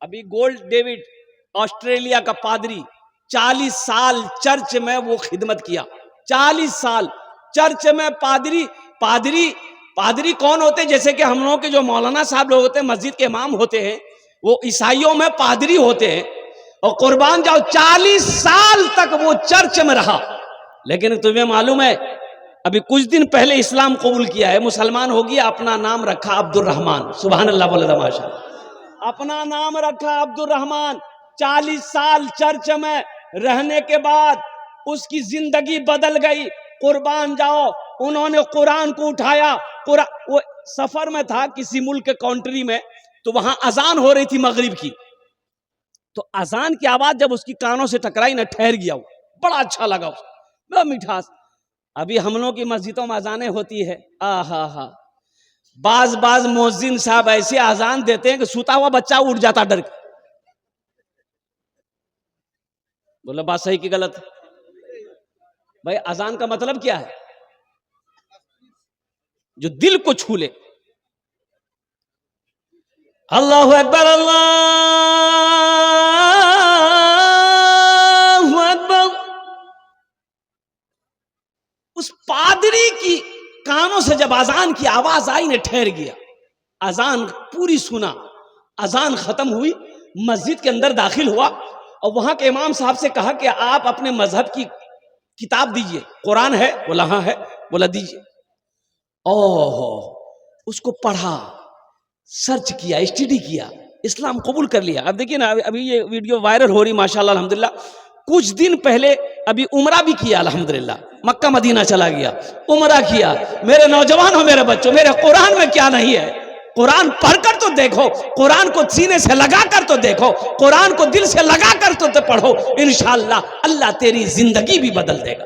ابھی gold David Australia کا پادری 40 سال چرچ میں وہ خدمت کیا. 40 سال چرچ میں پادری کون ہوتے؟ جیسے کہ ہم لوگوں کے جو مولانا صاحب لوگ ہوتے ہیں مسجد کے امام ہوتے ہیں، وہ عیسائیوں میں پادری ہوتے ہیں. اور قربان جاؤ 40 سال تک وہ چرچ میں رہا. لیکن تمہیں معلوم ہے ابھی کچھ دن پہلے اسلام قبول کیا ہے، مسلمان ہو گیا، اپنا نام رکھا عبد الرحمان. سبحان اللہ بولے تو ماشاء اللہ. اپنا نام رکھا عبد الرحمان. 40 سال چرچ میں رہنے کے بعد اس کی زندگی بدل گئی. قربان جاؤ انہوں نے قرآن کو اٹھایا. وہ سفر میں تھا کسی ملک کے کنٹری میں، تو وہاں اذان ہو رہی تھی مغرب کی. تو اذان کی آواز جب اس کی کانوں سے ٹکرائی نہ، ٹھہر گیا وہ. بڑا اچھا لگا اس کو، بڑا مٹھاس. ابھی ہم لوگوں کی مسجدوں میں اذانیں ہوتی ہے، بعض مؤذن صاحب ایسے اذان دیتے ہیں کہ سوتا ہوا بچہ اٹھ جاتا ڈر کے. بولے بات صحیح کی غلط؟ بھائی اذان کا مطلب کیا ہے؟ جو دل کو چھو لے. اللہ اکبر اللہ اکبر. اس پادری کی کانوں سے جب اذان کی آواز آئی نے، ٹھہر گیا. اذان پوری سنا، اذان ختم ہوئی، مسجد کے اندر داخل ہوا اور وہاں کے امام صاحب سے کہا کہ آپ اپنے مذہب کی کتاب دیجئے. قرآن ہے؟ بولا ہاں ہے. بولا دیجئے. اس کو پڑھا، سرچ کیا، اسٹڈی کیا، اسلام قبول کر لیا. اب دیکھیے نا، ابھی یہ ویڈیو وائرل ہو رہی ماشاءاللہ الحمدللہ. کچھ دن پہلے ابھی عمرہ بھی کیا الحمدللہ، مکہ مدینہ چلا گیا، عمرہ کیا. میرے نوجوانوں، میرے بچوں، میرے قرآن میں کیا نہیں ہے؟ قرآن پڑھ کر تو دیکھو، قرآن کو سینے سے لگا کر تو دیکھو، قرآن کو دل سے لگا کر تو پڑھو. انشاءاللہ اللہ تیری زندگی بھی بدل دے گا.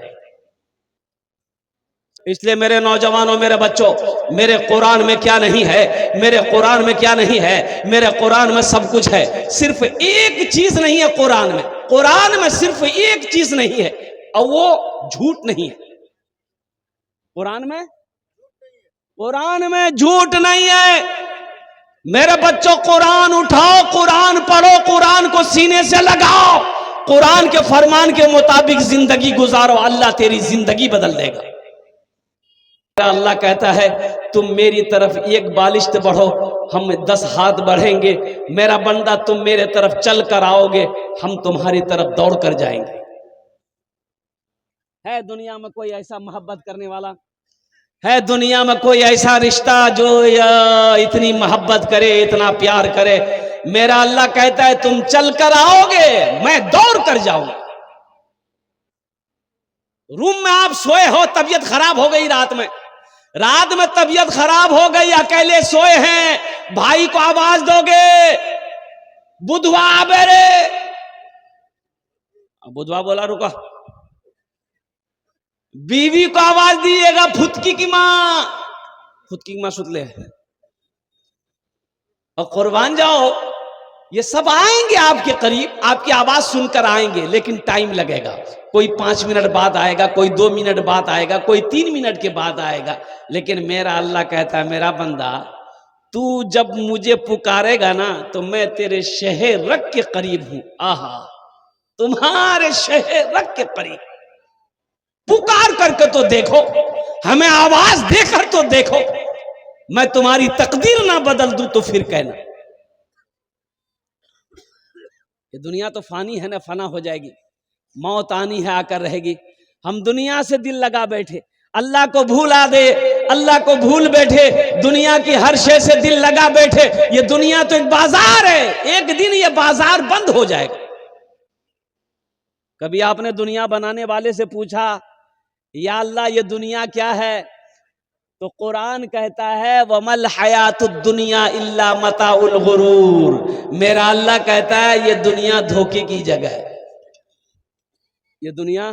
اس لیے میرے نوجوانوں، میرے بچوں، میرے قرآن میں کیا نہیں ہے؟ میرے قرآن میں کیا نہیں ہے؟ میرے قرآن میں سب کچھ ہے. صرف ایک چیز نہیں ہے قرآن میں. قرآن میں صرف ایک چیز نہیں ہے، اور وہ جھوٹ نہیں ہے. قرآن میں جھوٹ نہیں ہے. میرے بچوں قرآن اٹھاؤ، قرآن پڑھو، قرآن کو سینے سے لگاؤ، قرآن کے فرمان کے مطابق زندگی گزارو. اللہ تیری زندگی بدل دے گا. اللہ کہتا ہے تم میری طرف ایک بالشت بڑھو، ہم 10 ہاتھ بڑھیں گے. میرا بندہ تم میرے طرف چل کر آؤ گے، ہم تمہاری طرف دوڑ کر جائیں گے. ہے دنیا میں کوئی ایسا محبت کرنے والا؟ ہے دنیا میں کوئی ایسا رشتہ جو اتنی محبت کرے، اتنا پیار کرے؟ میرا اللہ کہتا ہے تم چل کر آؤ گے، میں دوڑ کر جاؤں گا. روم میں آپ سوئے ہو، طبیعت خراب ہو گئی، رات میں طبیعت خراب ہو گئی، اکیلے سوئے ہیں، بھائی کو آواز دو گے بدھوا بیرے؟ بدھوا بولا رکا. بیوی کو آواز دیئے گا پھتکی کی ماں سوت لے. اور قربان جاؤ یہ سب آئیں گے آپ کے قریب، آپ کی آواز سن کر آئیں گے، لیکن ٹائم لگے گا. کوئی 5 منٹ بعد آئے گا، کوئی 2 منٹ بعد آئے گا، کوئی 3 منٹ کے بعد آئے گا. لیکن میرا اللہ کہتا ہے میرا بندہ تو جب مجھے پکارے گا نا تو میں تیرے شہر رگ کے قریب ہوں. تمہارے شہر رگ کے قریب. پکار کر کے تو دیکھو، ہمیں آواز دے کر تو دیکھو. میں تمہاری تقدیر نہ بدل دوں تو پھر کہنا. یہ دنیا تو فانی ہے نا، فنا ہو جائے گی، موت آنی ہے، آ کر رہے گی. ہم دنیا سے دل لگا بیٹھے، اللہ کو بھولا دے، اللہ کو بھول بیٹھے، دنیا کی ہر شے سے دل لگا بیٹھے. یہ دنیا تو ایک بازار ہے، ایک دن یہ بازار بند ہو جائے گا. کبھی آپ نے دنیا بنانے والے سے پوچھا یا اللہ یہ دنیا کیا ہے؟ تو قرآن کہتا ہے وَمَا الْحَيَاةُ الدُّنْيَا إِلَّا مَتَاعُ الْغُرُورِ. میرا اللہ کہتا ہے یہ دنیا دھوکے کی جگہ ہے. یہ دنیا،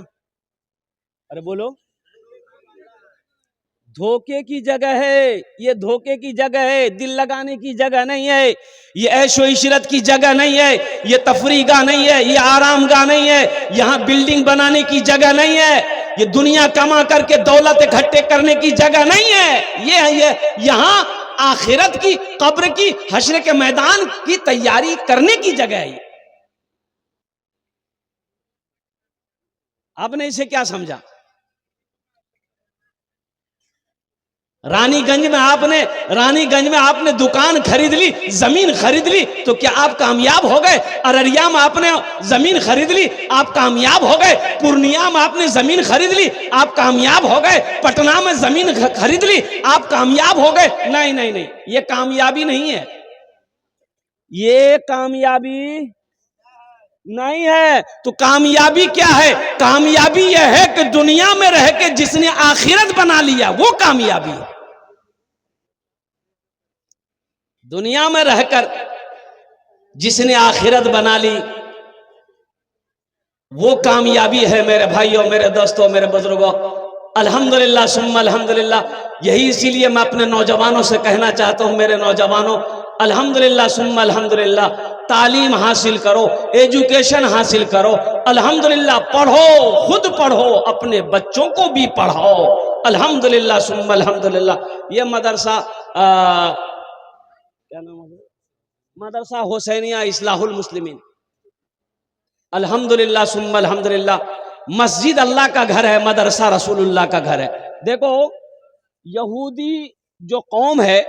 ارے بولو، دھوکے کی جگہ ہے. یہ دھوکے کی جگہ ہے، دل لگانے کی جگہ نہیں ہے. یہ عیش و عشرت کی جگہ نہیں ہے، یہ تفریح گاہ نہیں ہے، یہ آرام گاہ نہیں ہے، یہاں بلڈنگ بنانے کی جگہ نہیں ہے، یہ دنیا کما کر کے دولت اکٹھے کرنے کی جگہ نہیں ہے. یہ یہاں آخرت کی، قبر کی، حشر کے میدان کی تیاری کرنے کی جگہ ہے۔ آپ نے اسے کیا سمجھا؟ رانی گنج میں آپ نے دکان خرید لی، زمین خرید لی، تو کیا آپ کامیاب ہو گئے؟ ارریا میں آپ نے زمین خرید لی، آپ کامیاب ہو گئے؟ پورنیا میں آپ نے زمین خرید لی، آپ کامیاب ہو گئے؟ پٹنہ میں زمین خرید لی، آپ کامیاب ہو گئے؟ نہیں نہیں نہیں، یہ کامیابی نہیں ہے، یہ کامیابی نہیں ہے۔ تو کامیابی کیا ہے؟ کامیابی یہ ہے کہ دنیا میں رہ کے جس نے آخرت بنا لیا وہ کامیابی ہے۔ دنیا میں رہ کر جس نے آخرت بنا لی وہ کامیابی ہے میرے بھائیوں، میرے دوستوں، میرے بزرگوں۔ الحمدللہ ثم الحمدللہ، یہی اسی لیے میں اپنے نوجوانوں سے کہنا چاہتا ہوں، میرے نوجوانوں، الحمدللہ ثم الحمدللہ، تعلیم حاصل کرو، ایجوکیشن حاصل کرو، الحمدللہ پڑھو، خود پڑھو، اپنے بچوں کو بھی پڑھاؤ، الحمدللہ ثم الحمدللہ۔ یہ مدرسہ کیا نام ہے؟ مدرسہ حسینیہ اصلاح المسلمین، الحمدللہ ثم الحمدللہ، مسجد اللہ کا گھر ہے، مدرسہ رسول اللہ کا گھر ہے۔ دیکھو یہودی جو قوم ہے،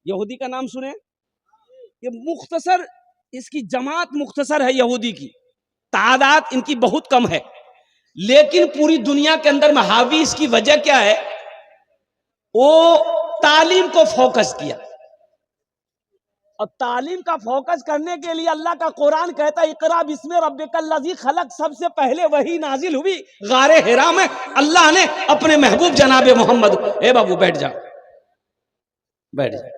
یہودی کا نام سنیں، یہ مختصر، اس کی جماعت مختصر ہے، یہودی کی تعداد ان کی بہت کم ہے، لیکن پوری دنیا کے اندر میں حاوی، اس کی وجہ کیا ہے؟ وہ تعلیم کو فوکس کیا، اور تعلیم کا فوکس کرنے کے لیے اللہ کا قرآن کہتا ہے اقرا بسم ربک الذی خلق، سب سے پہلے وہی نازل ہوئی غار حرا میں، اللہ نے اپنے محبوب جناب محمد، اے بابو بیٹھ جا، بیٹھ جا،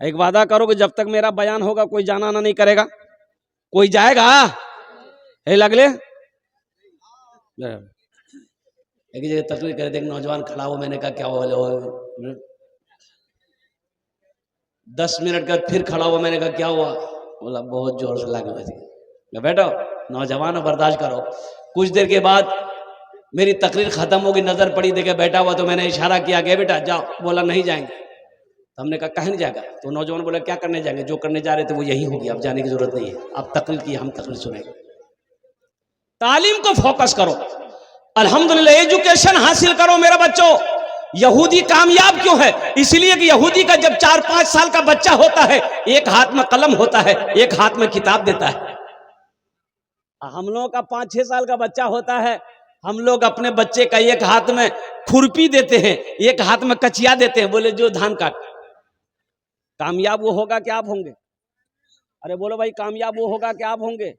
ایک وعدہ کرو کہ جب تک میرا بیان ہوگا کوئی جانا نہ نہیں کرے گا، کوئی جائے گا؟ اے لگلے ایک جگہ تقریر کرے تھے، ایک نوجوان کھڑا ہوا، میں نے کہا کیا ہوا؟ 10 منٹ کا پھر کھڑا ہوا، میں نے کہا کیا ہوا؟ بولا بہت زور سے لاگے بجی۔ میں بیٹھو نوجوانوں برداشت کرو۔ کچھ دیر کے بعد میری تقریر ختم ہوگی، نظر پڑی، دیکھے بیٹھا ہوا، تو میں نے اشارہ کیا کہ بیٹا جاؤ، بولا نہیں جائیں گے۔ ہم نے کہا کہیں نہیں جائے گا؟ تو نوجوان بولا کیا کرنے جائیں گے؟ جو کرنے جا رہے تھے وہ یہی ہوگی، اب جانے کی ضرورت نہیں ہے، آپ تقریر کی، ہم تقریر سنیں گے۔ تعلیم کو فوکس کرو، الحمدللہ ایجوکیشن حاصل کرو میرے بچوں۔ یہودی کامیاب کیوں ہے؟ اس لیے کہ یہودی کا جب 4-5 سال کا بچہ ہوتا ہے، ایک ہاتھ میں قلم ہوتا ہے، ایک ہاتھ میں کتاب دیتا ہے۔ ہم لوگوں کا 5-6 سال کا بچہ ہوتا ہے، ہم لوگ اپنے بچے کا ایک ہاتھ میں کھرپی دیتے ہیں، ایک ہاتھ میں کچیا دیتے ہیں، بولے جو دھان کاٹ۔ کامیاب وہ ہوگا کہ آپ ہوں گے؟ ارے بولو بھائی، کامیاب وہ ہوگا کہ آپ ہوں گے؟